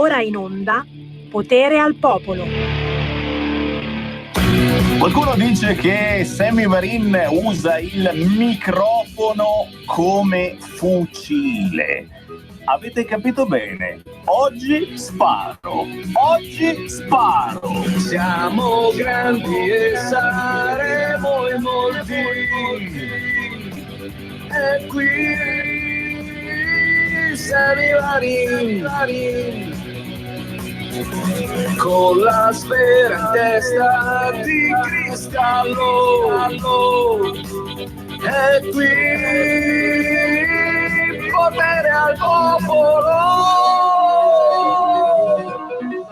ora in onda Potere al Popolo. Qualcuno dice che Sammy Varin usa il microfono come fucile. Avete capito bene? Oggi sparo. Siamo grandi e saremo in molti. E qui Sammy Varin, con la sfera in testa di cristallo. E qui potere al popolo.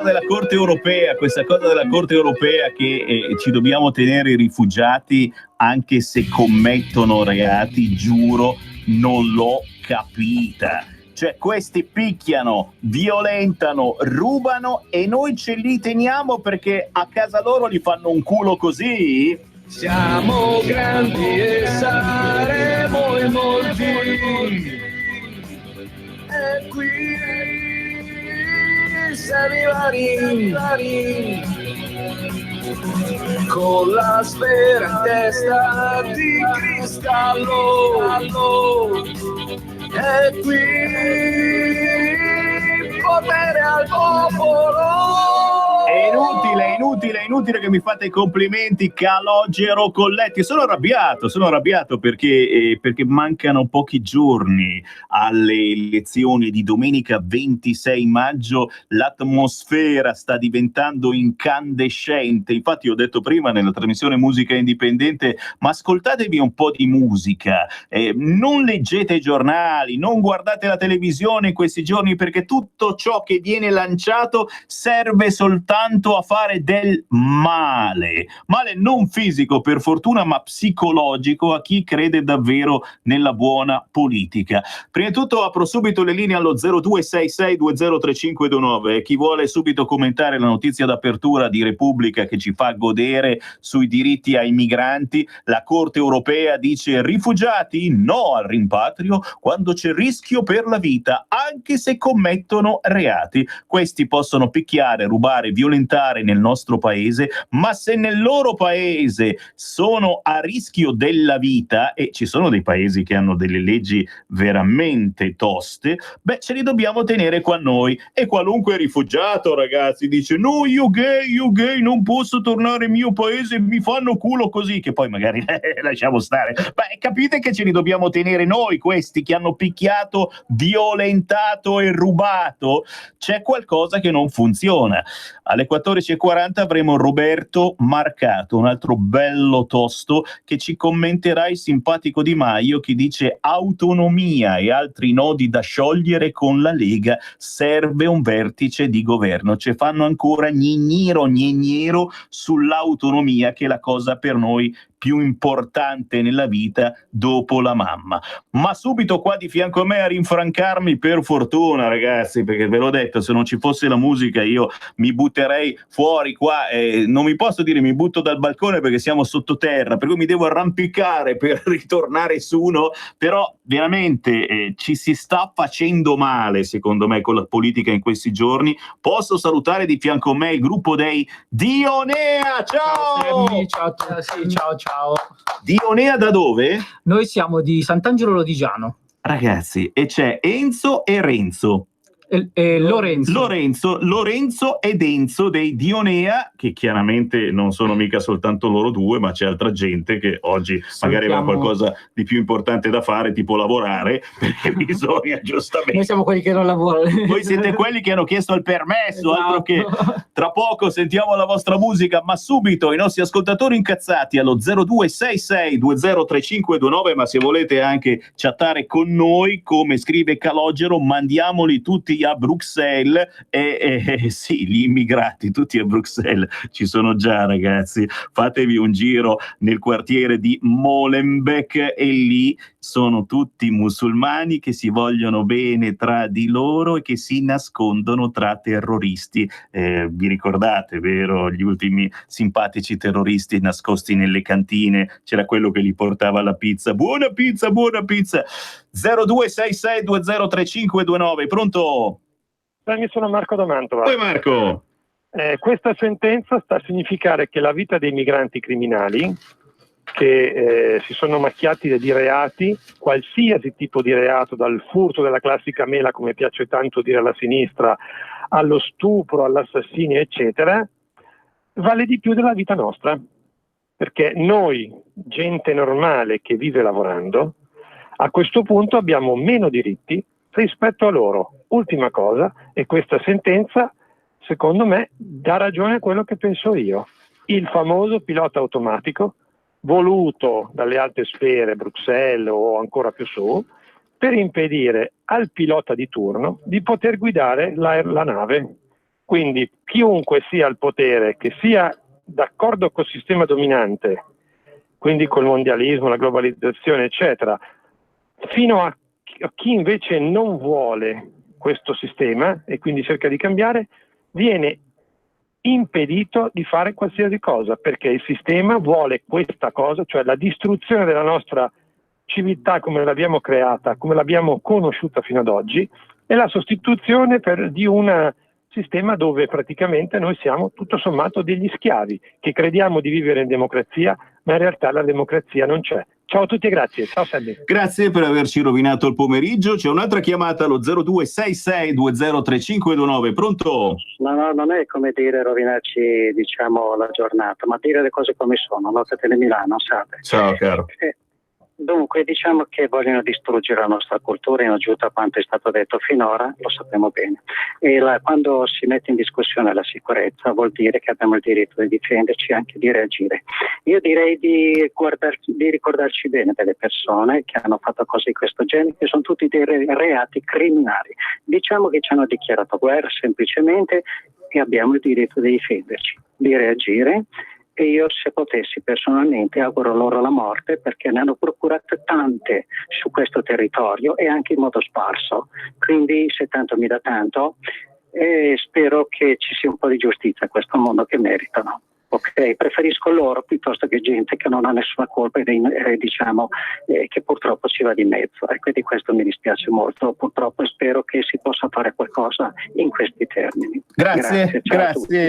Della Corte Europea, questa cosa della Corte Europea che ci dobbiamo tenere i rifugiati anche se commettono reati, giuro, non l'ho capita. Cioè questi picchiano, violentano, rubano e noi ce li teniamo perché a casa loro li fanno un culo così? Siamo grandi e saremo in molti. E qui Sammy Varin, con la sfera in testa di cristallo. E qui potere al popolo. È inutile che mi fate i complimenti, Calogero Colletti. Sono arrabbiato perché mancano pochi giorni alle elezioni di domenica 26 maggio. L'atmosfera sta diventando incandescente. Infatti ho detto prima nella trasmissione Musica Indipendente, ma ascoltatevi un po' di musica, non leggete i giornali, non guardate la televisione in questi giorni, perché tutto ciò che viene lanciato serve soltanto a fare del male non fisico per fortuna, ma psicologico a chi crede davvero nella buona politica. Prima di tutto apro subito le linee allo 0266203529 e chi vuole subito commentare la notizia d'apertura di Repubblica che ci fa godere sui diritti ai migranti. La Corte Europea dice rifugiati no al rimpatrio quando c'è rischio per la vita, anche se commettono reati. Questi possono picchiare, rubare, violentare nel nostro paese, ma se nel loro paese sono a rischio della vita, e ci sono dei paesi che hanno delle leggi veramente toste, ce li dobbiamo tenere qua noi. E qualunque rifugiato, ragazzi, dice no, io gay non posso tornare in mio paese, mi fanno culo così, che poi magari lasciamo stare. Capite che ce li dobbiamo tenere noi, questi che hanno picchiato, violentato e rubato? C'è qualcosa che non funziona. Alle 14:40 avremo Roberto Marcato, un altro bello tosto, che ci commenterà il simpatico Di Maio che dice autonomia e altri nodi da sciogliere con la Lega, serve un vertice di governo. Ci fanno ancora gnignero sull'autonomia, che è la cosa per noi più importante nella vita dopo la mamma. Ma subito qua di fianco a me a rinfrancarmi, per fortuna ragazzi, perché ve l'ho detto, se non ci fosse la musica io mi butterei fuori qua, non mi posso dire mi butto dal balcone perché siamo sottoterra, per cui mi devo arrampicare per ritornare su uno, però veramente ci si sta facendo male secondo me con la politica in questi giorni. Posso salutare di fianco a me il gruppo dei Dionea. Ciao Sammy, ciao a tutti. Ciao. Dionea da dove? Noi siamo di Sant'Angelo Lodigiano. Ragazzi, e c'è Enzo e Renzo. Lorenzo ed Enzo dei Dionea, che chiaramente non sono mica soltanto loro due, ma c'è altra gente che oggi magari aveva qualcosa di più importante da fare, tipo lavorare, perché bisogna giustamente. Noi siamo quelli che non lavorano. Voi siete quelli che hanno chiesto il permesso, esatto. Altro che. Tra poco sentiamo la vostra musica, ma subito i nostri ascoltatori incazzati allo 0266203529, ma se volete anche chattare con noi, come scrive Calogero, mandiamoli tutti a Bruxelles. Sì, gli immigrati tutti a Bruxelles ci sono già, ragazzi. Fatevi un giro nel quartiere di Molenbeek e lì sono tutti musulmani che si vogliono bene tra di loro e che si nascondono tra terroristi. Vi ricordate, vero? Gli ultimi simpatici terroristi nascosti nelle cantine, c'era quello che gli portava la pizza. Buona pizza, buona pizza. 0266203529, pronto? sono Marco da Mantova. Poi Marco. Questa sentenza sta a significare che la vita dei migranti criminali che si sono macchiati di reati, qualsiasi tipo di reato, dal furto della classica mela, come piace tanto dire alla sinistra, allo stupro, all'assassinio, eccetera, vale di più della vita nostra. Perché noi, gente normale che vive lavorando, a questo punto abbiamo meno diritti rispetto a loro. Ultima cosa, e questa sentenza, secondo me, dà ragione a quello che penso io. Il famoso pilota automatico, voluto dalle alte sfere, Bruxelles o ancora più su, per impedire al pilota di turno di poter guidare la nave. Quindi chiunque sia al potere, che sia d'accordo col sistema dominante, quindi col mondialismo, la globalizzazione, eccetera, fino a chi invece non vuole questo sistema e quindi cerca di cambiare, viene impedito di fare qualsiasi cosa, perché il sistema vuole questa cosa, cioè la distruzione della nostra civiltà come l'abbiamo creata, come l'abbiamo conosciuta fino ad oggi, e la sostituzione di un sistema dove praticamente noi siamo tutto sommato degli schiavi, che crediamo di vivere in democrazia, ma in realtà la democrazia non c'è. Ciao a tutti e grazie. Ciao Sammy. Grazie per averci rovinato il pomeriggio. C'è un'altra chiamata allo 0266203529. Pronto? No, non è come dire rovinarci, diciamo, la giornata, ma dire le cose come sono. Lottatele Milano, sapete? Ciao caro. Dunque, diciamo che vogliono distruggere la nostra cultura in aggiunta a quanto è stato detto finora, lo sappiamo bene. E quando si mette in discussione la sicurezza vuol dire che abbiamo il diritto di difenderci e anche di reagire. Io direi di ricordarci bene delle persone che hanno fatto cose di questo genere, che sono tutti dei reati criminali. Diciamo che ci hanno dichiarato guerra semplicemente e abbiamo il diritto di difenderci, di reagire. E io, se potessi personalmente, auguro loro la morte, perché ne hanno procurate tante su questo territorio e anche in modo sparso. Quindi, se tanto mi dà tanto, spero che ci sia un po' di giustizia in questo mondo che meritano. Ok, preferisco loro piuttosto che gente che non ha nessuna colpa e diciamo che purtroppo ci va di mezzo. Ecco, di questo mi dispiace molto, purtroppo, e spero che si possa fare qualcosa in questi termini. Grazie.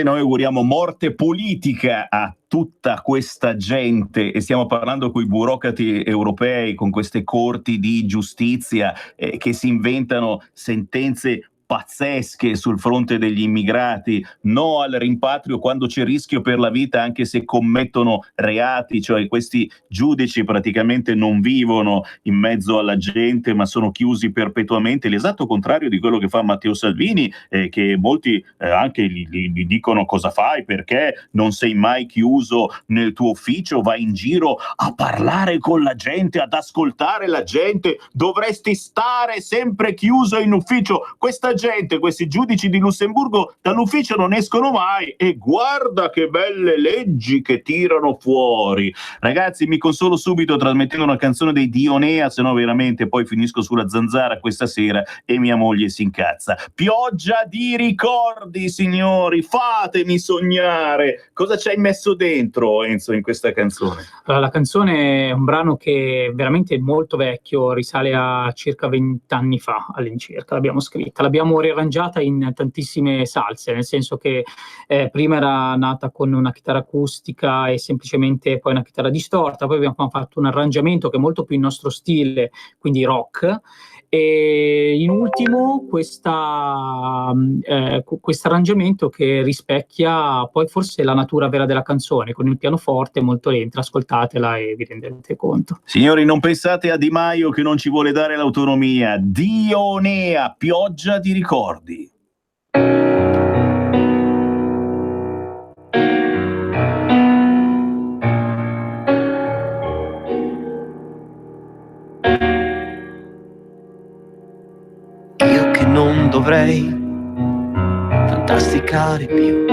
Noi auguriamo morte politica a tutta questa gente, e stiamo parlando con i burocrati europei, con queste corti di giustizia che si inventano sentenze pazzesche sul fronte degli immigrati, no al rimpatrio quando c'è rischio per la vita anche se commettono reati, cioè questi giudici praticamente non vivono in mezzo alla gente ma sono chiusi perpetuamente, l'esatto contrario di quello che fa Matteo Salvini, che molti anche gli dicono: cosa fai, perché non sei mai chiuso nel tuo ufficio, vai in giro a parlare con la gente, ad ascoltare la gente, dovresti stare sempre chiuso in ufficio. Questa gente, questi giudici di Lussemburgo dall'ufficio non escono mai, e guarda che belle leggi che tirano fuori. Ragazzi, mi consolo subito trasmettendo una canzone dei Dionea, se no veramente poi finisco sulla zanzara questa sera e mia moglie si incazza. Pioggia di ricordi, signori, fatemi sognare. Cosa ci hai messo dentro, Enzo, in questa canzone? Allora, la canzone è un brano che è veramente molto vecchio, risale a circa 20 anni fa all'incirca, l'abbiamo scritta, l'abbiamo riarrangiata in tantissime salse, nel senso che prima era nata con una chitarra acustica e semplicemente poi una chitarra distorta, poi abbiamo fatto un arrangiamento che è molto più il nostro stile, quindi rock, e in ultimo questo arrangiamento che rispecchia poi forse la natura vera della canzone, con il pianoforte molto lento. Ascoltatela e vi rendete conto. Signori, non pensate a Di Maio che non ci vuole dare l'autonomia. Dionea, pioggia di ricordi. Io che non dovrei fantasticare più,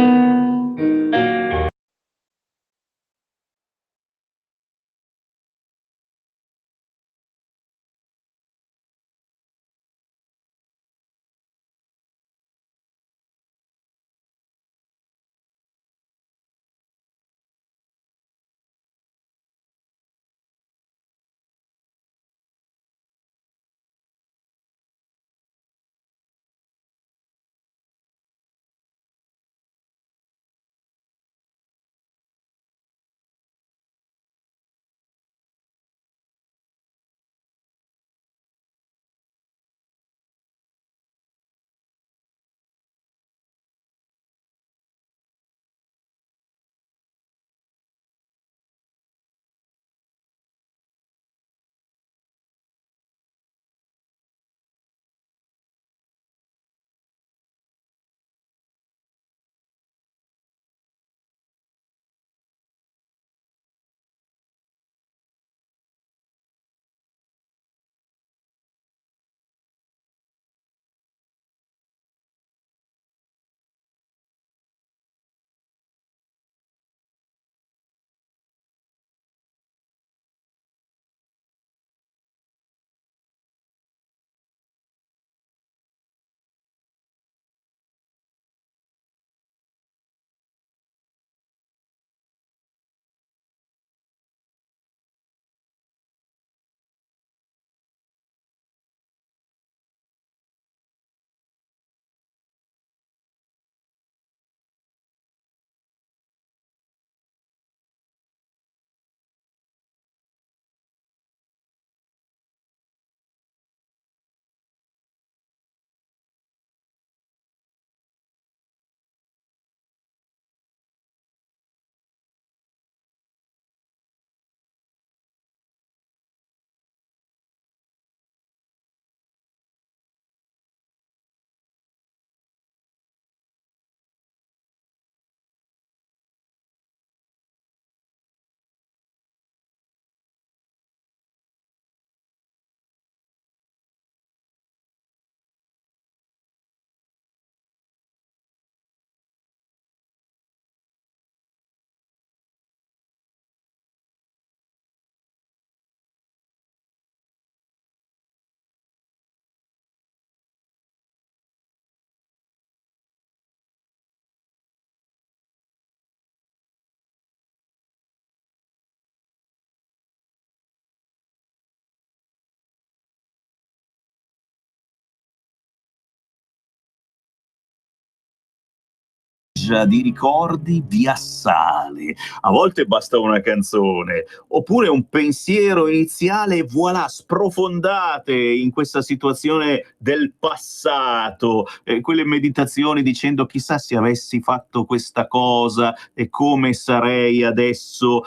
spiaggia di ricordi vi assale. A volte basta una canzone, oppure un pensiero iniziale e voilà, sprofondate in questa situazione del passato, quelle meditazioni dicendo chissà se avessi fatto questa cosa e come sarei adesso.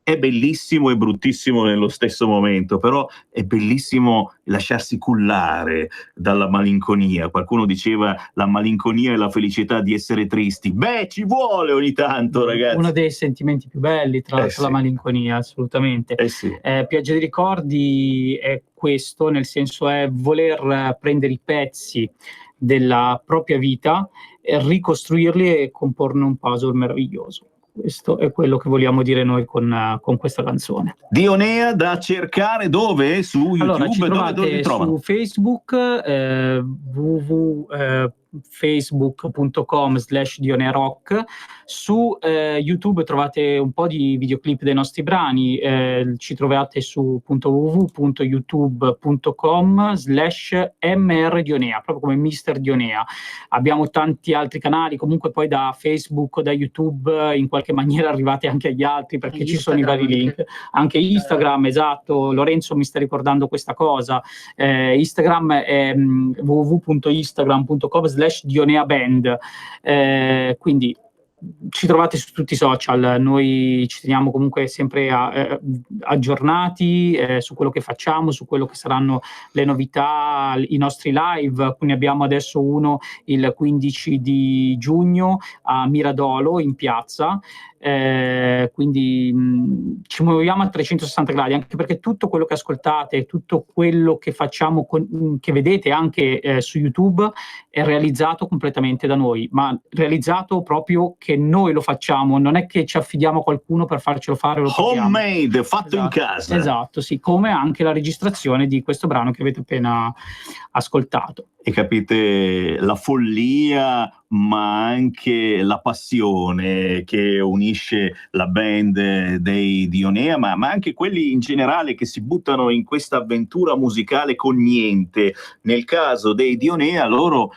È bellissimo e bruttissimo nello stesso momento, però è bellissimo lasciarsi cullare dalla malinconia. Qualcuno diceva la malinconia è la felicità di essere tristi. Beh, ci vuole ogni tanto, ragazzi. Uno dei sentimenti più belli, tra l'altro, sì. la malinconia, assolutamente. Sì. Piaggia di ricordi è questo, nel senso è voler prendere i pezzi della propria vita, ricostruirli e comporne un puzzle meraviglioso. Questo è quello che vogliamo dire noi con questa canzone. Dionea, da cercare dove? Su YouTube? Allora, ci trovate dove ti trovano? su Facebook, facebook.com/DioneaRock. Su YouTube trovate un po' di videoclip dei nostri brani, ci trovate su www.youtube.com/MrDionea, proprio come Mister Dionea. Abbiamo tanti altri canali, comunque poi da Facebook o da YouTube in qualche maniera arrivate anche agli altri, perché ci sono i vari link. Anche Instagram, esatto, Lorenzo mi sta ricordando questa cosa. Instagram è www.instagram.com/DioneaBand, quindi ci trovate su tutti i social. Noi ci teniamo comunque sempre aggiornati su quello che facciamo, su quello che saranno le novità, i nostri live. Ne abbiamo adesso uno il 15 di giugno a Miradolo in piazza, quindi ci muoviamo a 360 gradi, anche perché tutto quello che ascoltate, tutto quello che facciamo, che vedete anche su YouTube, è realizzato completamente da noi, ma realizzato proprio che noi lo facciamo, non è che ci affidiamo a qualcuno per farcelo fare, lo paghiamo. Homemade, fatto in casa. Esatto, sì, come anche la registrazione di questo brano che avete appena ascoltato. E capite la follia, ma anche la passione che unisce la band dei Dionea, ma anche quelli in generale che si buttano in questa avventura musicale con niente. Nel caso dei Dionea, loro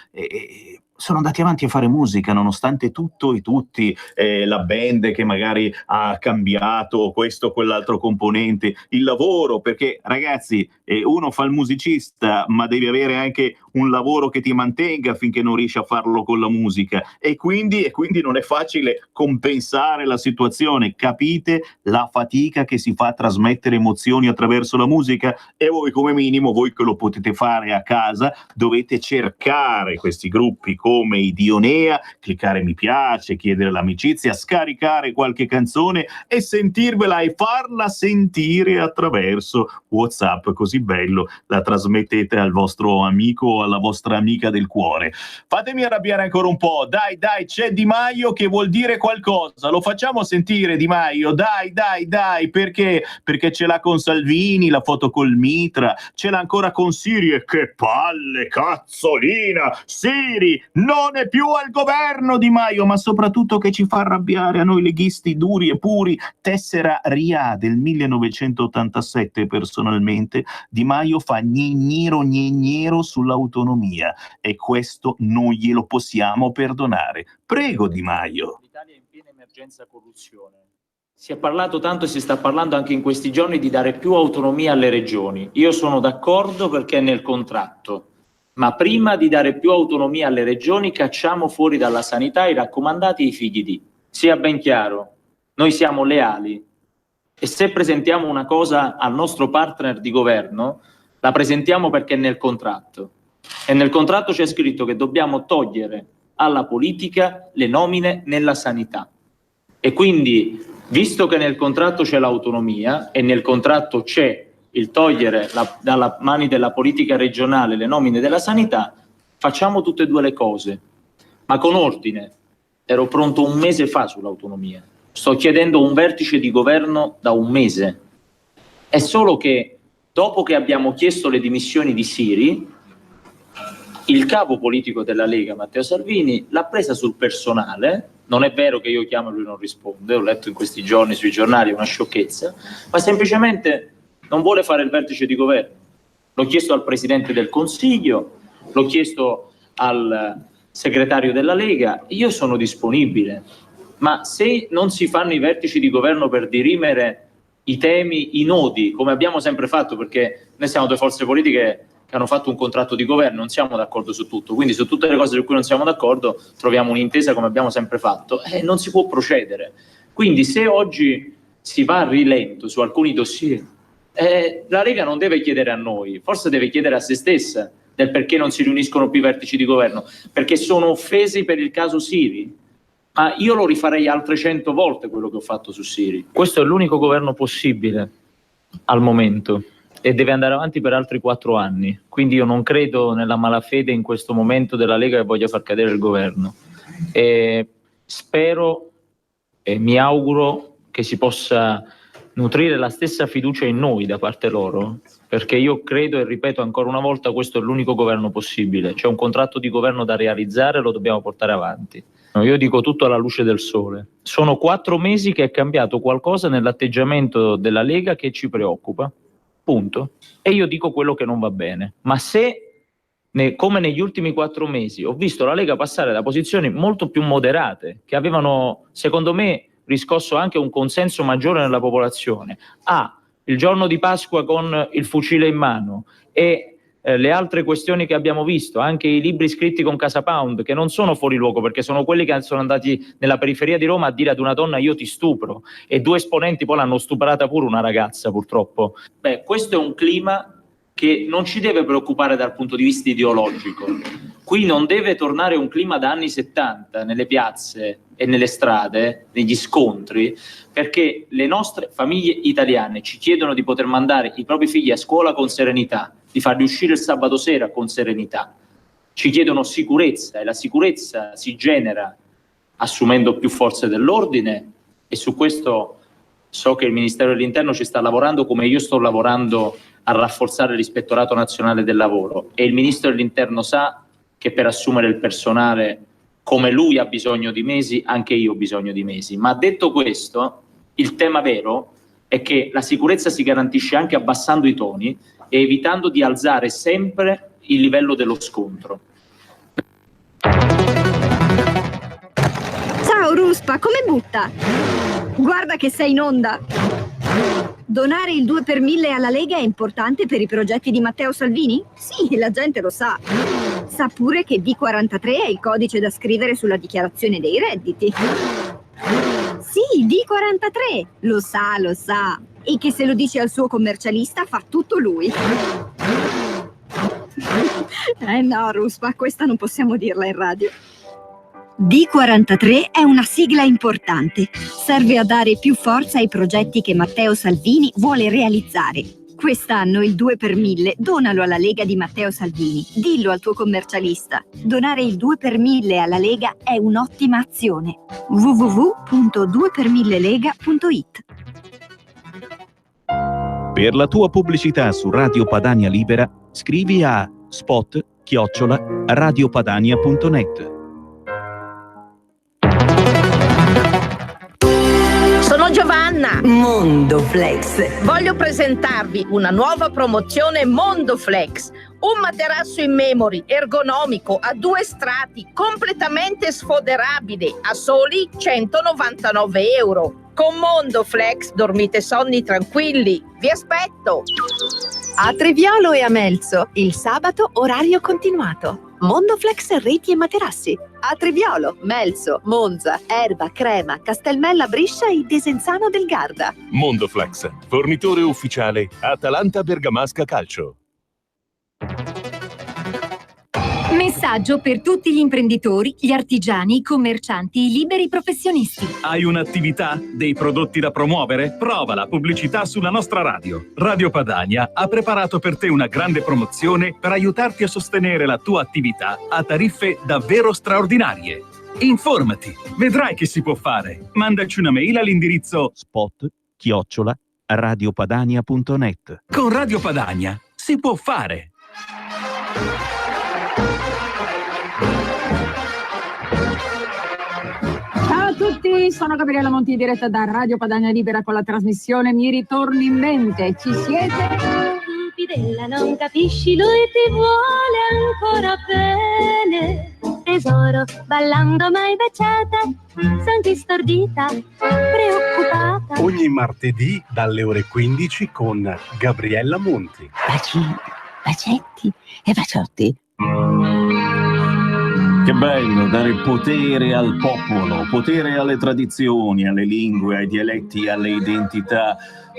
sono andati avanti a fare musica nonostante tutto e tutti, la band che magari ha cambiato questo o quell'altro componente, il lavoro, perché ragazzi, uno fa il musicista, ma devi avere anche un lavoro che ti mantenga finché non riesci a farlo con la musica, e quindi non è facile compensare la situazione. Capite la fatica che si fa a trasmettere emozioni attraverso la musica? E voi, come minimo, voi che lo potete fare a casa, dovete cercare questi gruppi come i Dionea, cliccare mi piace, chiedere l'amicizia, scaricare qualche canzone e sentirvela e farla sentire attraverso WhatsApp, così bello, la trasmettete al vostro amico o alla vostra amica del cuore. Fatemi arrabbiare ancora un po', dai, c'è Di Maio che vuol dire qualcosa, lo facciamo sentire Di Maio, dai, perché ce l'ha con Salvini, la foto col mitra, ce l'ha ancora con Siri, e che palle, cazzolina, Siri non è più al governo Di Maio, ma soprattutto che ci fa arrabbiare a noi leghisti duri e puri. Tessera RIA del 1987, personalmente Di Maio fa gnignero sull'autonomia, e questo non glielo possiamo perdonare. Prego Di Maio. L'Italia è in piena emergenza corruzione. Si è parlato tanto e si sta parlando anche in questi giorni di dare più autonomia alle regioni. Io sono d'accordo perché è nel contratto. Ma prima di dare più autonomia alle regioni, cacciamo fuori dalla sanità i raccomandati e i figli di. Sia ben chiaro, noi siamo leali e se presentiamo una cosa al nostro partner di governo, la presentiamo perché è nel contratto. E nel contratto c'è scritto che dobbiamo togliere alla politica le nomine nella sanità. E quindi, visto che nel contratto c'è l'autonomia e nel contratto c'è il togliere dalla mani della politica regionale le nomine della sanità, facciamo tutte e due le cose, ma con ordine. Ero pronto un mese fa sull'autonomia, sto chiedendo un vertice di governo da un mese. È solo che dopo che abbiamo chiesto le dimissioni di Siri, il capo politico della Lega, Matteo Salvini, l'ha presa sul personale. Non è vero che io chiamo e lui non risponde, ho letto in questi giorni sui giornali, è una sciocchezza, ma semplicemente non vuole fare il vertice di governo. L'ho chiesto al Presidente del Consiglio, l'ho chiesto al segretario della Lega, io sono disponibile, ma se non si fanno i vertici di governo per dirimere i temi, i nodi, come abbiamo sempre fatto, perché noi siamo due forze politiche che hanno fatto un contratto di governo, non siamo d'accordo su tutto, quindi su tutte le cose su cui non siamo d'accordo troviamo un'intesa come abbiamo sempre fatto, e non si può procedere. Quindi se oggi si va a rilento su alcuni dossier, la Lega non deve chiedere a noi, forse deve chiedere a se stessa del perché non si riuniscono più i vertici di governo, perché sono offesi per il caso Siri. Ma io lo rifarei altre 100 volte quello che ho fatto su Siri. Questo è l'unico governo possibile al momento e deve andare avanti per altri 4 anni. Quindi io non credo nella malafede in questo momento della Lega che voglia far cadere il governo. E spero e mi auguro che si possa nutrire la stessa fiducia in noi da parte loro, perché io credo e ripeto ancora una volta, questo è l'unico governo possibile. C'è un contratto di governo da realizzare, lo dobbiamo portare avanti. Io dico tutto alla luce del sole. Sono 4 mesi che è cambiato qualcosa nell'atteggiamento della Lega che ci preoccupa, punto. E io dico quello che non va bene. Ma se, come negli ultimi 4 mesi, ho visto la Lega passare da posizioni molto più moderate, che avevano, secondo me, riscosso anche un consenso maggiore nella popolazione, il giorno di Pasqua con il fucile in mano e le altre questioni che abbiamo visto, anche i libri scritti con Casa Pound, che non sono fuori luogo perché sono quelli che sono andati nella periferia di Roma a dire ad una donna io ti stupro, e 2 esponenti poi l'hanno stuprata pure una ragazza purtroppo. Questo è un clima che non ci deve preoccupare dal punto di vista ideologico. Qui non deve tornare un clima da anni 70 nelle piazze e nelle strade, negli scontri, perché le nostre famiglie italiane ci chiedono di poter mandare i propri figli a scuola con serenità, di farli uscire il sabato sera con serenità. Ci chiedono sicurezza, e la sicurezza si genera assumendo più forze dell'ordine, e su questo so che il Ministero dell'Interno ci sta lavorando, come io sto lavorando a rafforzare l'Ispettorato Nazionale del Lavoro, e il Ministro dell'Interno sa che per assumere il personale, come lui ha bisogno di mesi, anche io ho bisogno di mesi. Ma detto questo, il tema vero è che la sicurezza si garantisce anche abbassando i toni e evitando di alzare sempre il livello dello scontro. Ciao Ruspa, come butta? Guarda che sei in onda. Donare il 2 per 1000 alla Lega è importante per i progetti di Matteo Salvini? Sì, la gente lo sa. Sa pure che D43 è il codice da scrivere sulla dichiarazione dei redditi. Sì, D43, lo sa. E che se lo dice al suo commercialista fa tutto lui. No, Ruspa, questa non possiamo dirla in radio. D43 è una sigla importante. Serve a dare più forza ai progetti che Matteo Salvini vuole realizzare. Quest'anno il 2 per 1000 donalo alla Lega di Matteo Salvini. Dillo al tuo commercialista. Donare il 2 per 1000 alla Lega è un'ottima azione. www.2per1000lega.it. Per la tua pubblicità su Radio Padania Libera, scrivi a spot@radiopadania.net. Sono Giovanna, Mondoflex. Voglio presentarvi una nuova promozione Mondoflex, un materasso in memory ergonomico a 2 strati completamente sfoderabile a soli 199 euro. Con Mondoflex dormite sonni tranquilli. Vi aspetto! A Treviolo e a Melzo, il sabato orario continuato. Mondoflex reti e materassi. A Treviolo, Melzo, Monza, Erba, Crema, Castelmella, Briscia e Desenzano del Garda. Mondoflex, fornitore ufficiale Atalanta Bergamasca Calcio. Messaggio per tutti gli imprenditori, gli artigiani, i commercianti, i liberi professionisti. Hai un'attività? Dei prodotti da promuovere? Prova la pubblicità sulla nostra radio. Radio Padania ha preparato per te una grande promozione per aiutarti a sostenere la tua attività a tariffe davvero straordinarie. Informati, vedrai che si può fare. Mandaci una mail all'indirizzo spot@radiopadania.net. Con Radio Padania si può fare. Ciao a tutti, sono Gabriella Monti in diretta da Radio Padania Libera con la trasmissione Mi ritorni in mente. Ci siete? Stupidella, non capisci, lui ti vuole ancora bene. E tesoro, ballando mai baciata, senti stordita, preoccupata. Ogni martedì dalle ore 15 con Gabriella Monti. Bacini, bacetti e baciotti. Che bello dare potere al popolo, potere alle tradizioni, alle lingue, ai dialetti, alle identità,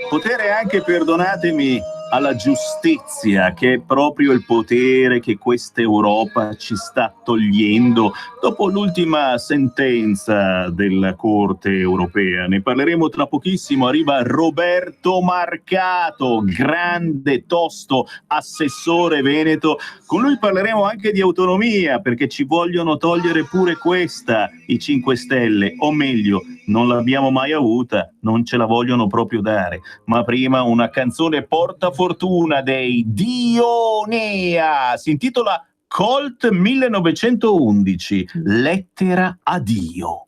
potere anche, perdonatemi, alla giustizia, che è proprio il potere che questa Europa ci sta togliendo dopo l'ultima sentenza della Corte europea. Ne parleremo tra pochissimo. Arriva Roberto Marcato, grande, tosto assessore veneto. Con lui parleremo anche di autonomia, perché ci vogliono togliere pure questa i 5 Stelle, o meglio, non l'abbiamo mai avuta, non ce la vogliono proprio dare. Ma prima una canzone portafortuna dei Dionea, si intitola Colt 1911, Lettera a Dio.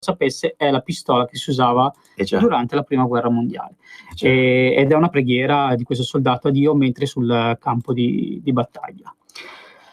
sapesse, è la pistola che si usava durante la prima guerra mondiale. Ed è una preghiera di questo soldato a Dio mentre sul campo di battaglia.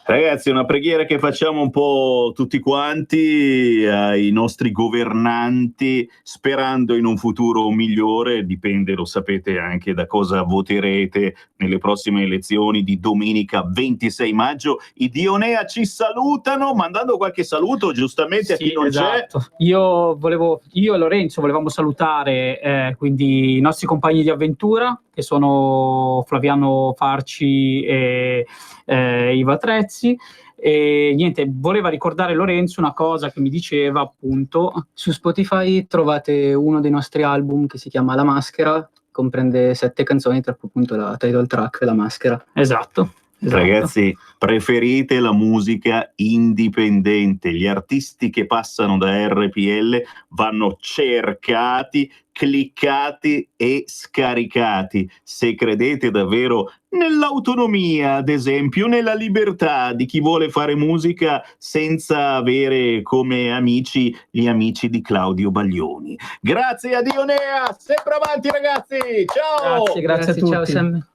Ragazzi, è una preghiera che facciamo un po' tutti quanti ai nostri governanti, sperando in un futuro migliore. Dipende, lo sapete, anche da cosa voterete nelle prossime elezioni di domenica 26 maggio. I Dionea ci salutano, mandando qualche saluto giustamente a chi non c'è. Io e Lorenzo volevamo salutare quindi i nostri compagni di avventura, che sono Flaviano Farci e Iva Trezzi, e niente, voleva ricordare Lorenzo una cosa che mi diceva, appunto. Su Spotify trovate uno dei nostri album che si chiama La Maschera, comprende 7 canzoni, tra cui appunto la title track La Maschera. Esatto. Ragazzi, preferite la musica indipendente, gli artisti che passano da RPL vanno cercati, cliccati e scaricati. Se credete davvero nell'autonomia, ad esempio, nella libertà di chi vuole fare musica senza avere come amici gli amici di Claudio Baglioni. Grazie a Dionea, sempre avanti ragazzi, ciao! Grazie a tutti. Ciao Sam.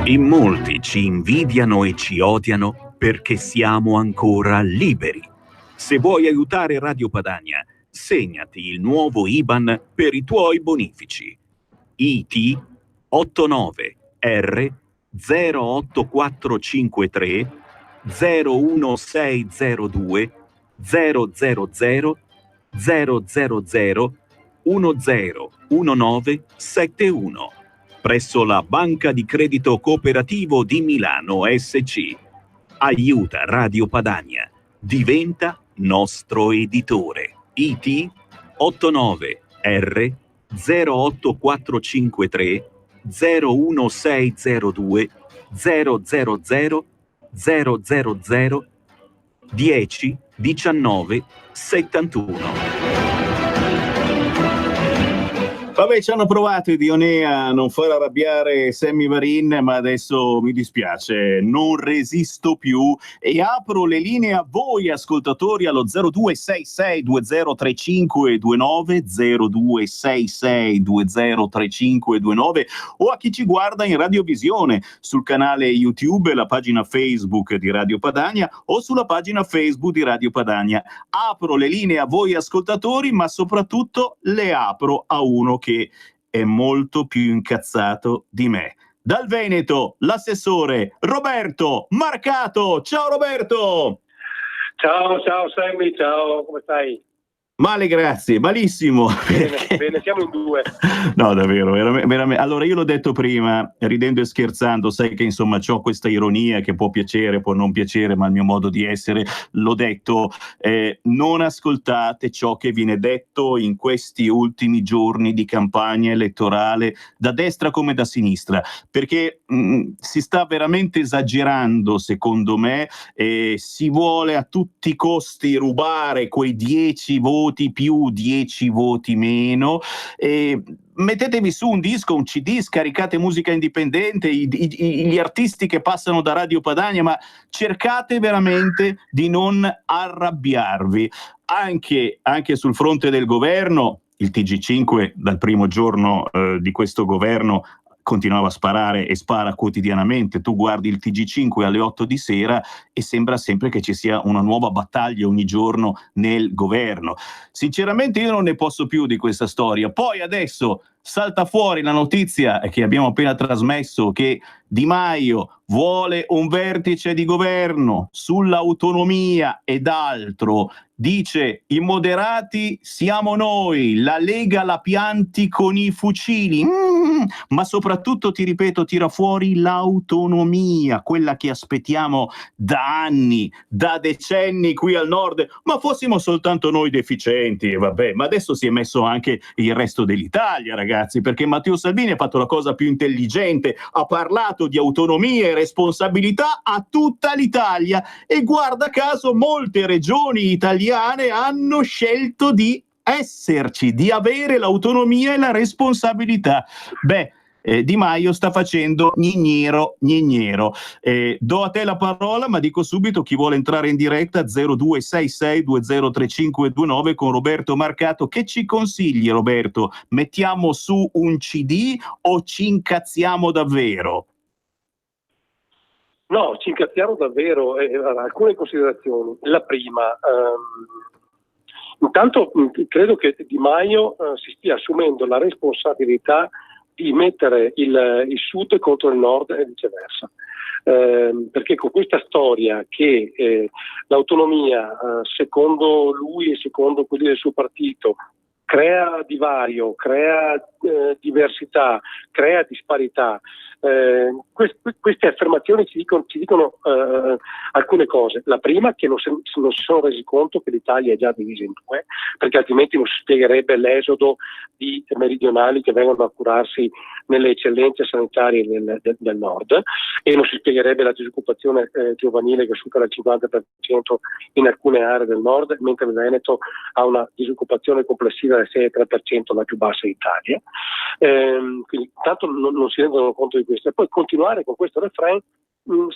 In molti ci invidiano e ci odiano perché siamo ancora liberi. Se vuoi aiutare Radio Padania, segnati il nuovo IBAN per i tuoi bonifici. IT 89R 08453 01602 000 000 101971 presso la Banca di Credito Cooperativo di Milano SC. Aiuta Radio Padania. Diventa nostro editore. IT 89R 08453 01602 000 000 10 19 71. Vabbè, ci hanno provato i Dionea a non far arrabbiare Sammy Varin, ma adesso mi dispiace, non resisto più e apro le linee a voi ascoltatori allo 0266203529, 0266203529, o a chi ci guarda in radiovisione sul canale YouTube, la pagina Facebook di Radio Padania o sulla pagina Facebook di Radio Padania. Apro le linee a voi ascoltatori, ma soprattutto le apro a uno che è molto più incazzato di me. Dal Veneto, l'assessore Roberto Marcato. Ciao Roberto! Ciao Sammy, ciao, come stai? Male, grazie, malissimo. Bene, siamo in due. No, davvero, veramente. Allora, io l'ho detto prima, ridendo e scherzando, sai che insomma c'ho questa ironia che può piacere, può non piacere, ma il mio modo di essere, l'ho detto, non ascoltate ciò che viene detto in questi ultimi giorni di campagna elettorale, da destra come da sinistra, perché si sta veramente esagerando, secondo me, si vuole a tutti i costi rubare quei 10 voti più, 10 voti meno. Mettetevi su un disco, un CD, scaricate musica indipendente, gli artisti che passano da Radio Padania, ma cercate veramente di non arrabbiarvi. Anche sul fronte del governo, il TG5 dal primo giorno di questo governo continuava a sparare e spara quotidianamente. Tu guardi il TG5 alle 8 di sera e sembra sempre che ci sia una nuova battaglia ogni giorno nel governo. Sinceramente io non ne posso più di questa storia. Poi adesso salta fuori la notizia che abbiamo appena trasmesso, che Di Maio vuole un vertice di governo sull'autonomia ed altro. Dice: i moderati siamo noi, la Lega la pianti con i fucili, ma soprattutto, ti ripeto, tira fuori l'autonomia, quella che aspettiamo da anni, da decenni qui al nord. Ma fossimo soltanto noi deficienti, vabbè, ma adesso si è messo anche il resto dell'Italia, ragazzi, perché Matteo Salvini ha fatto la cosa più intelligente, ha parlato di autonomia e responsabilità a tutta l'Italia e guarda caso molte regioni italiane hanno scelto di esserci, di avere l'autonomia e la responsabilità. Beh, Di Maio sta facendo gnignero. Do a te la parola, ma dico subito chi vuole entrare in diretta 0266203529 con Roberto Marcato. Che ci consigli, Roberto? Mettiamo su un CD o ci incazziamo davvero? No, ci incazziamo davvero. Alcune considerazioni. La prima, intanto credo che Di Maio si stia assumendo la responsabilità di mettere il Sud contro il Nord e viceversa. Perché con questa storia che l'autonomia, secondo lui e secondo quelli del suo partito, crea divario, crea diversità, crea disparità. Queste affermazioni ci dicono alcune cose. La prima, che non si sono resi conto che l'Italia è già divisa in due, perché altrimenti non si spiegherebbe l'esodo di meridionali che vengono a curarsi nelle eccellenze sanitarie del nord, e non si spiegherebbe la disoccupazione giovanile che supera il 50% in alcune aree del nord, mentre il Veneto ha una disoccupazione complessiva del 6,3%, la più bassa d'Italia. Quindi intanto non si rendono conto di questo, e poi continuare con questo refrain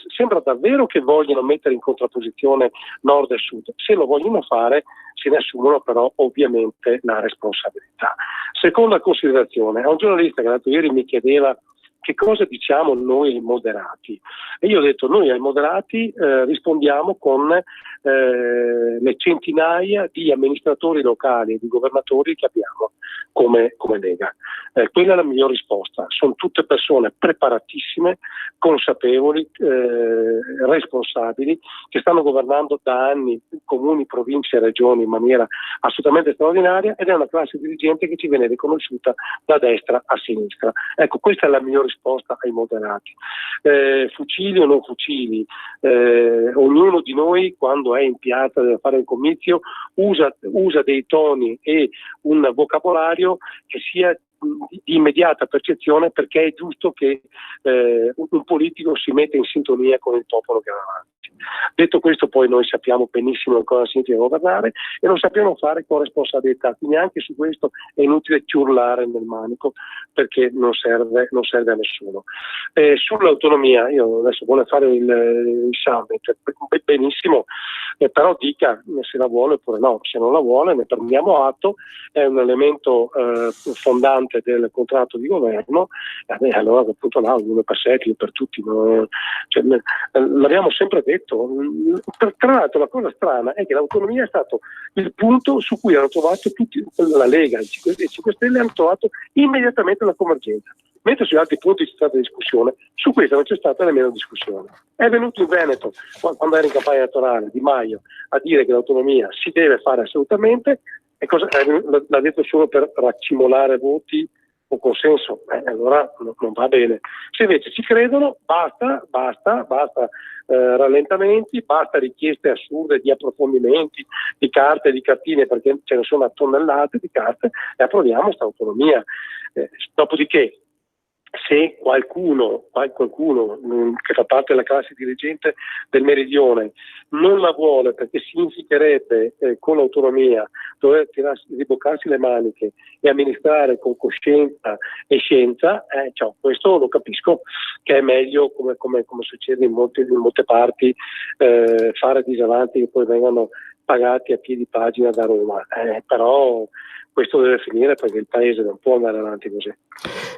sembra davvero che vogliono mettere in contrapposizione nord e sud. Se lo vogliono fare, se ne assumono però ovviamente la responsabilità. Seconda considerazione, a un giornalista che l'altro ieri mi chiedeva che cosa diciamo noi ai moderati, e io ho detto: noi ai moderati rispondiamo con le centinaia di amministratori locali e di governatori che abbiamo come Lega. Quella è la miglior risposta. Sono tutte persone preparatissime, consapevoli, responsabili, che stanno governando da anni comuni, province e regioni in maniera assolutamente straordinaria, ed è una classe dirigente che ci viene riconosciuta da destra a sinistra. Ecco, questa è la miglior risposta ai moderati. Fucili o non fucili, ognuno di noi, quando è in piazza, deve fare un comizio, usa dei toni e un vocabolario che sia di immediata percezione, perché è giusto che un politico si metta in sintonia con il popolo che ha davanti. Detto questo, poi noi sappiamo benissimo cosa significa governare e lo sappiamo fare con responsabilità, quindi anche su questo è inutile ciurlare nel manico, perché non serve a nessuno. Sull'autonomia, io adesso vuole fare il summit, benissimo, però dica se la vuole oppure no. Se non la vuole ne prendiamo atto, è un elemento fondante del contratto di governo, allora appunto là, uno per sé, io per tutti, cioè, l'abbiamo sempre detto. Tra l'altro la cosa strana è che l'autonomia è stato il punto su cui hanno trovato tutti, la Lega e i 5 Stelle hanno trovato immediatamente la convergenza, mentre sugli altri punti c'è stata discussione, su questo non c'è stata nemmeno discussione. È venuto in Veneto, quando era in campagna elettorale, Di Maio a dire che l'autonomia si deve fare assolutamente, e l'ha detto solo per raccimolare voti o consenso, allora non va bene. Se invece ci credono, basta rallentamenti, basta richieste assurde di approfondimenti, di carte, di cartine, perché ce ne sono a tonnellate di carte, e approviamo questa autonomia. Dopodiché, se qualcuno che fa parte della classe dirigente del Meridione non la vuole, perché significherebbe con l'autonomia dover riboccarsi le maniche e amministrare con coscienza e scienza, questo lo capisco, che è meglio, come succede in molte parti, fare disavanti che poi vengano pagati a piedi pagina da Roma, però questo deve finire, perché il paese non può andare avanti così.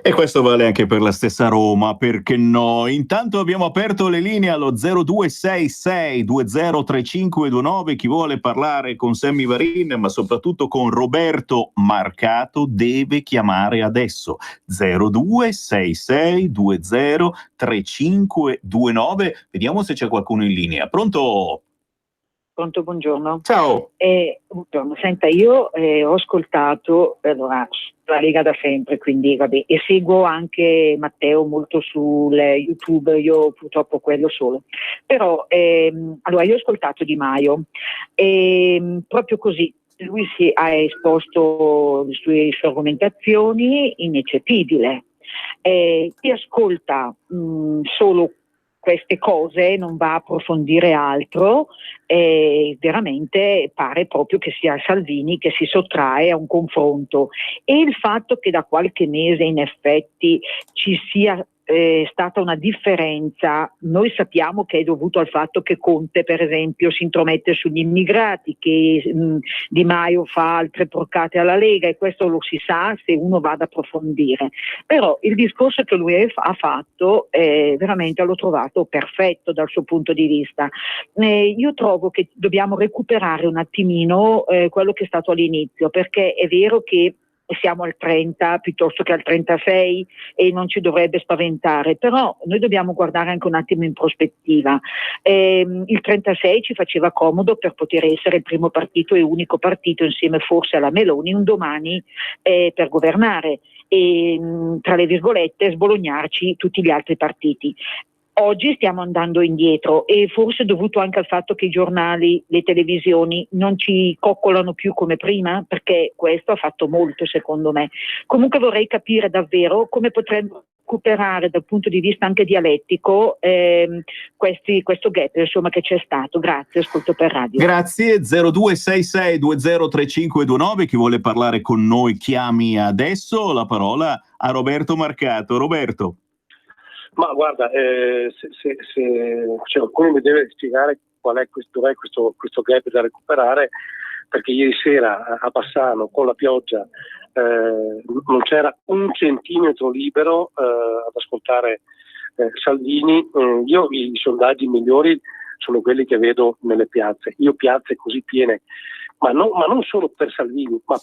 E questo vale anche per la stessa Roma, perché no? Intanto abbiamo aperto le linee allo 0266203529, chi vuole parlare con Sammy Varin, ma soprattutto con Roberto Marcato, deve chiamare adesso. 0266203529, vediamo se c'è qualcuno in linea. Pronto? Pronto, buongiorno. Ciao. Buongiorno. Senta, io ho ascoltato la Lega da sempre, quindi vabbè, e seguo anche Matteo molto sul YouTube, io purtroppo quello solo. Però allora io ho ascoltato Di Maio e proprio così lui ha esposto le sue argomentazioni ineccepibile. Chi ascolta solo queste cose, non va a approfondire altro, veramente pare proprio che sia Salvini che si sottrae a un confronto, e il fatto che da qualche mese in effetti ci sia stata una differenza, noi sappiamo che è dovuto al fatto che Conte per esempio si intromette sugli immigrati, che Di Maio fa altre porcate alla Lega, e questo lo si sa se uno va ad approfondire, però il discorso che lui ha fatto veramente l'ho trovato perfetto dal suo punto di vista. Io trovo che dobbiamo recuperare un attimino quello che è stato all'inizio, perché è vero che siamo al 30 piuttosto che al 36 e non ci dovrebbe spaventare, però noi dobbiamo guardare anche un attimo in prospettiva. Il 36 ci faceva comodo per poter essere il primo partito e unico partito insieme forse alla Meloni un domani per governare e tra le virgolette sbolognarci tutti gli altri partiti. Oggi stiamo andando indietro e forse dovuto anche al fatto che i giornali, le televisioni non ci coccolano più come prima, perché questo ha fatto molto secondo me. Comunque vorrei capire davvero come potremmo recuperare dal punto di vista anche dialettico questo gap insomma che c'è stato. Grazie, ascolto per radio. Grazie. 0266203529, chi vuole parlare con noi chiami adesso. La parola a Roberto Marcato. Roberto. Ma guarda, se qualcuno mi deve spiegare qual è questo gap da recuperare, perché ieri sera a Bassano con la pioggia non c'era un centimetro libero ad ascoltare Salvini. Io i sondaggi migliori sono quelli che vedo nelle piazze. Io piazze così piene, ma non solo per Salvini, ma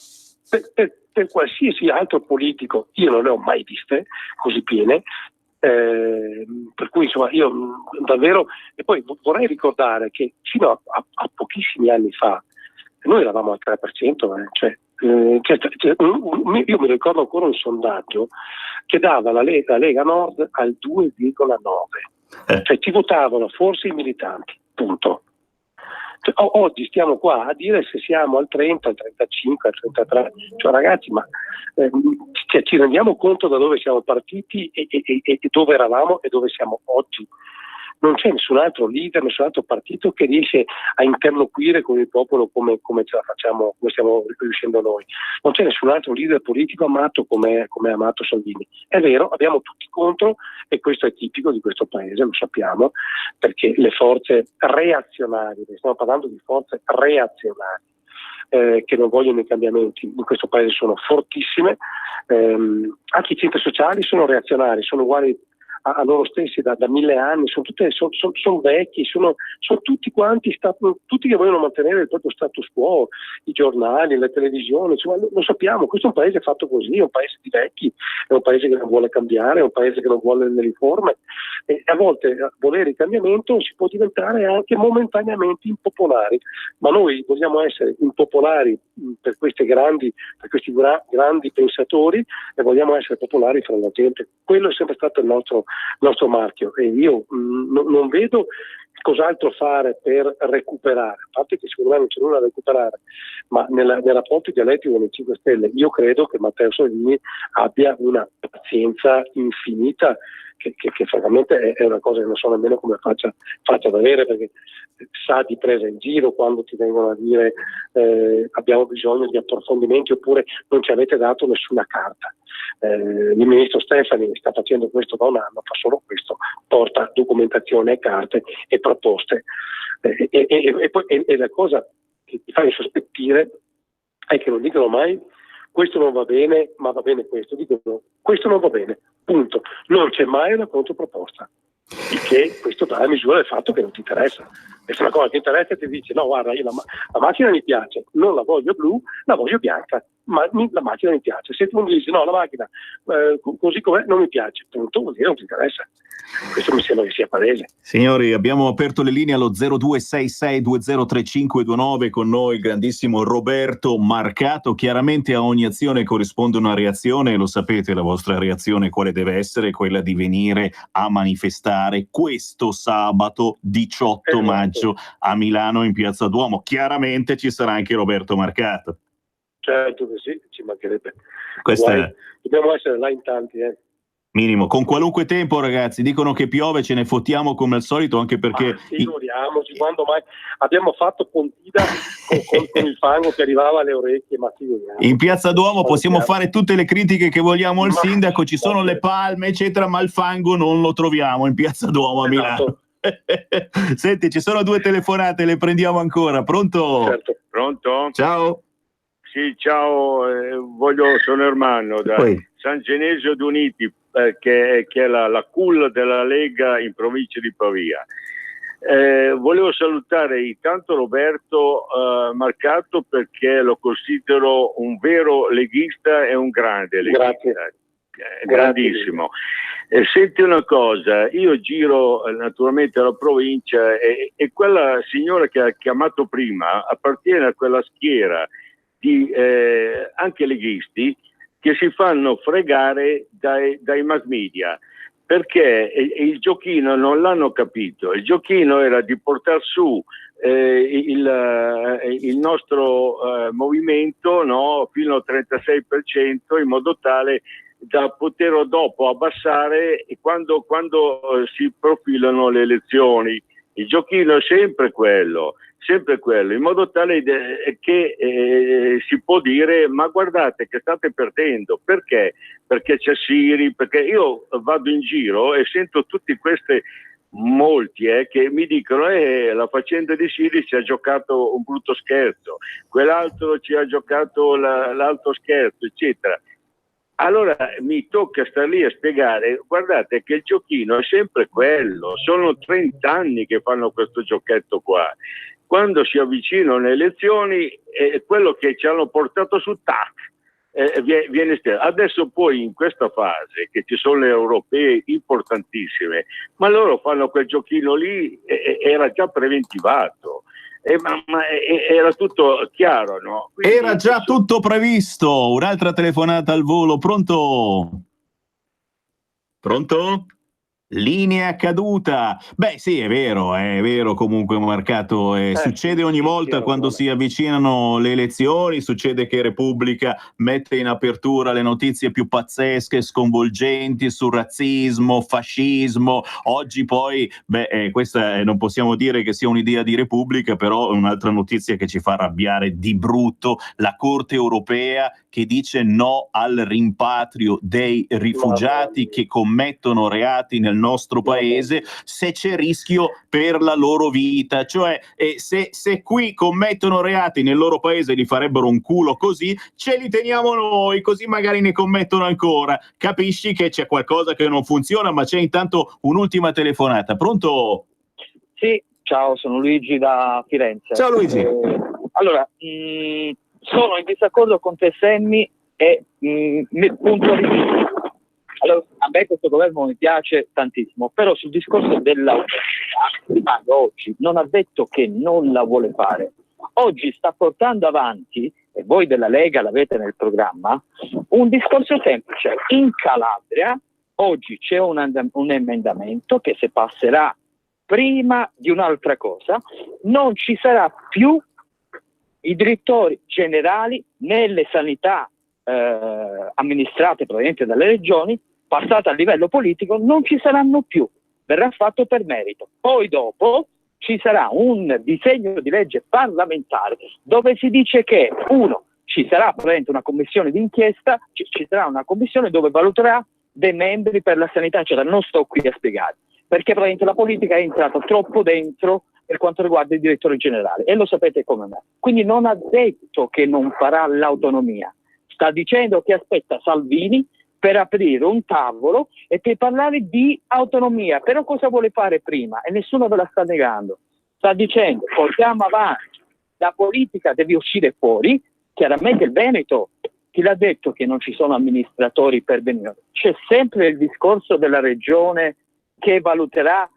per qualsiasi altro politico, io non le ho mai viste così piene. Per cui insomma io davvero, e poi vorrei ricordare che fino a pochissimi anni fa noi eravamo al 3%, io mi ricordo ancora un sondaggio che dava la Lega Nord al 2,9, cioè ti votavano forse i militanti, punto. Oggi stiamo qua a dire se siamo al 30, al 35, al 33, cioè ragazzi, ma ci rendiamo conto da dove siamo partiti e dove eravamo e dove siamo oggi? Non c'è nessun altro leader, nessun altro partito che riesce a interloquire con il popolo come ce la facciamo, come stiamo riuscendo noi. Non c'è nessun altro leader politico amato come ha amato Salvini. È vero, abbiamo tutti contro, e questo è tipico di questo paese, lo sappiamo, perché le forze reazionarie, stiamo parlando di forze reazionarie, che non vogliono i cambiamenti, in questo paese sono fortissime, anche i centri sociali sono reazionari, sono uguali a loro stessi da 1000 anni, sono vecchi, sono tutti quanti tutti che vogliono mantenere il proprio status quo, i giornali, le televisioni, insomma, lo sappiamo, questo è un paese fatto così, è un paese di vecchi, è un paese che non vuole cambiare, è un paese che non vuole le riforme, e a volte a volere il cambiamento si può diventare anche momentaneamente impopolari, ma noi vogliamo essere impopolari per questi grandi pensatori e vogliamo essere popolari fra la gente. Quello è sempre stato il nostro marchio, e io non vedo cos'altro fare per recuperare, a parte che secondo me non c'è nulla da recuperare, ma nel rapporto dialettico con i 5 Stelle io credo che Matteo Salvini abbia una pazienza infinita che francamente è una cosa che non so nemmeno come faccia ad avere, perché sa di presa in giro quando ti vengono a dire abbiamo bisogno di approfondimenti oppure non ci avete dato nessuna carta. Il ministro Stefani sta facendo questo da un anno, fa solo questo, porta documentazione e carte e proposte, e la cosa che ti fa insospettire è che non dicono mai questo non va bene, ma va bene questo, dicono questo non va bene, punto. Non c'è mai una controproposta, il che questo dà la misura del fatto che non ti interessa. E se una cosa ti interessa ti dice no guarda, io la macchina mi piace, non la voglio blu, la voglio bianca, ma la macchina mi piace. Se tu mi dici no, la macchina così com'è non mi piace, punto, vuol dire non ti interessa. Questo mi sembra che sia palese. Signori, abbiamo aperto le linee allo 0266203529, con noi il grandissimo Roberto Marcato. Chiaramente a ogni azione corrisponde una reazione, e lo sapete la vostra reazione quale deve essere, quella di venire a manifestare questo sabato 18 maggio a Milano in Piazza Duomo. Chiaramente ci sarà anche Roberto Marcato. Certo che sì, ci mancherebbe. Dobbiamo essere là in tanti, Minimo, con qualunque tempo, ragazzi. Dicono che piove, ce ne fottiamo come al solito, anche perché figuriamoci, quando mai abbiamo fatto Pontida con il fango che arrivava alle orecchie, ma figuriamoci. in Piazza Duomo possiamo fare tutte le critiche che vogliamo al sindaco, ci sono le palme eccetera, ma il fango non lo troviamo in Piazza Duomo a Milano. Senti, ci sono 2 telefonate, le prendiamo ancora. Pronto? Certo. Pronto? Ciao. Sì, ciao, sono Ermanno da San Genesio d'Uniti, che è la culla della Lega in provincia di Pavia. Volevo salutare intanto Roberto Marcato, perché lo considero un vero leghista e un grande leghista. Grandissimo. Senti una cosa, io giro naturalmente la provincia e quella signora che ha chiamato prima appartiene a quella schiera di anche leghisti che si fanno fregare dai mass media, perché il giochino non l'hanno capito. Il giochino era di portare su il nostro movimento, no, fino al 36%, in modo tale da poterlo dopo abbassare quando si profilano le elezioni. Il giochino è sempre quello, in modo tale che si può dire: ma guardate che state perdendo. Perché? Perché c'è Siri, perché io vado in giro e sento tutti molti che mi dicono la faccenda di Siri ci ha giocato un brutto scherzo, quell'altro ci ha giocato l'altro scherzo, eccetera. Allora mi tocca stare lì a spiegare: guardate che il giochino è sempre quello, sono 30 anni che fanno questo giochetto qua. Quando si avvicinano le elezioni, quello che ci hanno portato su viene stesso. Adesso poi in questa fase che ci sono le europee importantissime, ma loro fanno quel giochino lì, era già preventivato. Ma era tutto chiaro, no? Quindi era già tutto previsto. Un'altra telefonata al volo. Pronto? Linea caduta. Beh sì, è vero comunque Marcato, succede ogni volta quando si avvicinano le elezioni, succede che Repubblica mette in apertura le notizie più pazzesche, sconvolgenti sul razzismo, fascismo. Oggi poi, questa non possiamo dire che sia un'idea di Repubblica, però è un'altra notizia che ci fa arrabbiare di brutto: la Corte Europea che dice no al rimpatrio dei rifugiati che commettono reati nel nostro paese se c'è rischio per la loro vita. Cioè se qui commettono reati nel loro paese li farebbero un culo così, ce li teniamo noi, così magari ne commettono ancora. Capisci che c'è qualcosa che non funziona, ma c'è intanto un'ultima telefonata. Pronto? Sì, ciao, sono Luigi da Firenze. Ciao Luigi. Allora, sono in disaccordo con te, Sammy, e punto di vista. Allora, a me questo governo mi piace tantissimo, però sul discorso dell'autonomia, oggi non ha detto che non la vuole fare. Oggi sta portando avanti, e voi della Lega l'avete nel programma, un discorso semplice. In Calabria oggi c'è un emendamento che, se passerà prima di un'altra cosa, non ci sarà più i direttori generali nelle sanità amministrate probabilmente dalle regioni, passate a livello politico, non ci saranno più, verrà fatto per merito. Poi dopo ci sarà un disegno di legge parlamentare dove si dice che ci sarà probabilmente una commissione d'inchiesta, ci sarà una commissione dove valuterà dei membri per la sanità, eccetera. Non sto qui a spiegare, perché probabilmente la politica è entrata troppo dentro per quanto riguarda il direttore generale, e lo sapete come me. Quindi non ha detto che non farà l'autonomia, sta dicendo che aspetta Salvini per aprire un tavolo e per parlare di autonomia. Però cosa vuole fare prima? E nessuno ve la sta negando. Sta dicendo: portiamo avanti, la politica deve uscire fuori. Chiaramente il Veneto, chi l'ha detto che non ci sono amministratori per venire? C'è sempre il discorso della regione che valuterà,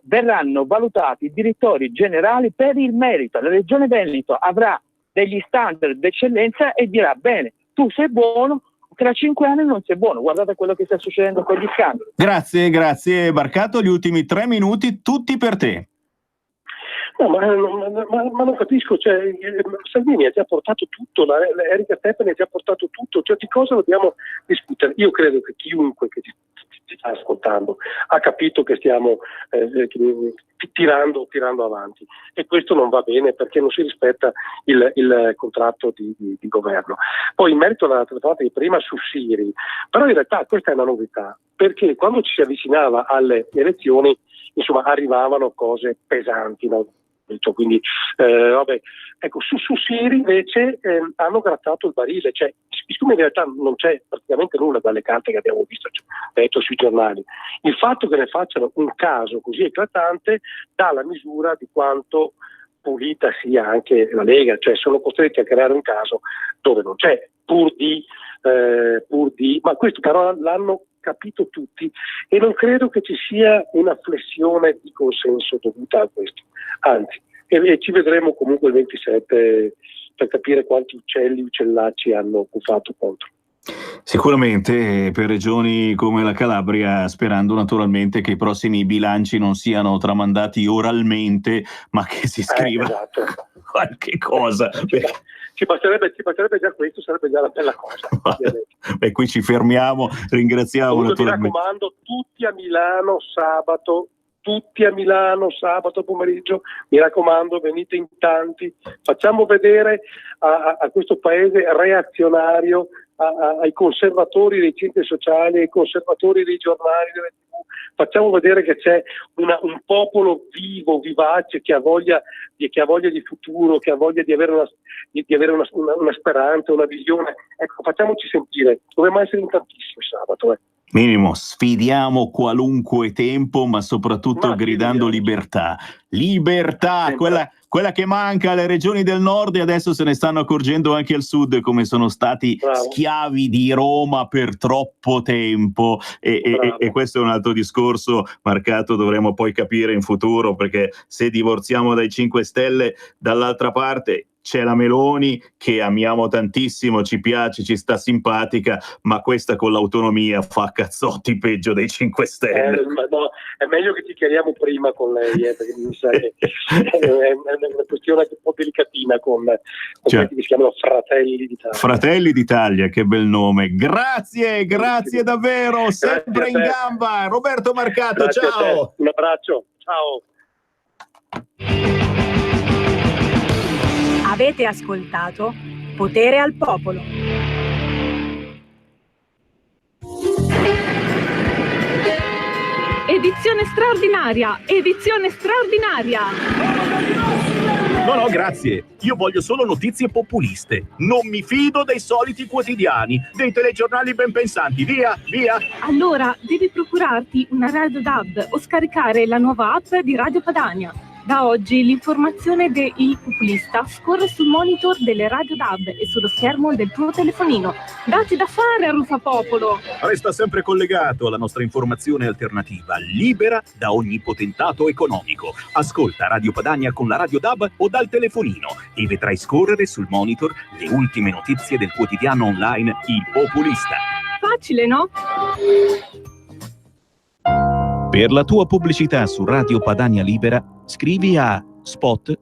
verranno valutati i direttori generali per il merito. La regione Veneto avrà degli standard d'eccellenza e dirà: bene, tu sei buono, tra 5 anni non sei buono. Guardate quello che sta succedendo con gli scandali. Grazie Barcato, gli ultimi 3 minuti tutti per te. No, ma non capisco, cioè, Salvini ha già portato tutto, Erika Stefani ha già portato tutto, cioè di cosa dobbiamo discutere? Io credo che chiunque che ci sta ascoltando ha capito che stiamo tirando avanti, e questo non va bene perché non si rispetta il contratto di governo. Poi in merito alla telefonata di prima su Siri, però in realtà questa è una novità, perché quando ci si avvicinava alle elezioni, insomma, arrivavano cose pesanti, no? Quindi ecco, su Siri invece hanno grattato il barile, cioè, siccome in realtà non c'è praticamente nulla dalle carte che abbiamo visto, letto sui giornali, il fatto che ne facciano un caso così eclatante dà la misura di quanto pulita sia anche la Lega, cioè sono costretti a creare un caso dove non c'è, pur di ma questo però l'hanno capito tutti, e non credo che ci sia una flessione di consenso dovuta a questo, anzi, e ci vedremo comunque il 27 per capire quanti uccellacci hanno fatto contro. Sicuramente per regioni come la Calabria, sperando naturalmente che i prossimi bilanci non siano tramandati oralmente, ma che si scriva qualche cosa. Ci basterebbe già questo, sarebbe già una bella cosa. Beh, qui ci fermiamo, ringraziamo. Comunque, mi raccomando, tutti a Milano sabato pomeriggio, mi raccomando, venite in tanti, facciamo vedere a questo paese reazionario, ai conservatori dei centri sociali, ai conservatori dei giornali, delle TV, facciamo vedere che c'è un popolo vivo, vivace, che ha voglia di futuro, che ha voglia di avere una speranza, una visione. Ecco, facciamoci sentire, dovremmo essere in tantissimi sabato. Minimo, sfidiamo qualunque tempo, ma soprattutto gridando libertà. Libertà, quella che manca alle regioni del nord, e adesso se ne stanno accorgendo anche al sud, come sono stati schiavi di Roma per troppo tempo. E questo è un altro discorso marcato, dovremo poi capire in futuro, perché se divorziamo dai 5 Stelle, dall'altra parte c'è la Meloni, che amiamo tantissimo, ci piace, ci sta simpatica, ma questa con l'autonomia fa cazzotti peggio dei 5 Stelle. No, è meglio che ci chiariamo prima con lei, perché mi sa che è una questione un po' delicatina con quelli che si chiamano Fratelli d'Italia. Fratelli d'Italia, che bel nome. Grazie davvero, sempre in gamba. Roberto Marcato, grazie, ciao. Un abbraccio, ciao. Avete ascoltato Potere al Popolo. Edizione straordinaria! No, grazie. Io voglio solo notizie populiste. Non mi fido dei soliti quotidiani, dei telegiornali ben pensanti. Via! Allora, devi procurarti una Radio DAB o scaricare la nuova app di Radio Padania. Da oggi l'informazione de Il Populista scorre sul monitor delle Radio DAB e sullo schermo del tuo telefonino. Datti da fare a Rufa Popolo! Resta sempre collegato alla nostra informazione alternativa, libera da ogni potentato economico. Ascolta Radio Padania con la Radio DAB o dal telefonino e vedrai scorrere sul monitor le ultime notizie del quotidiano online Il Populista. Facile, no? Per la tua pubblicità su Radio Padania Libera, scrivi a spot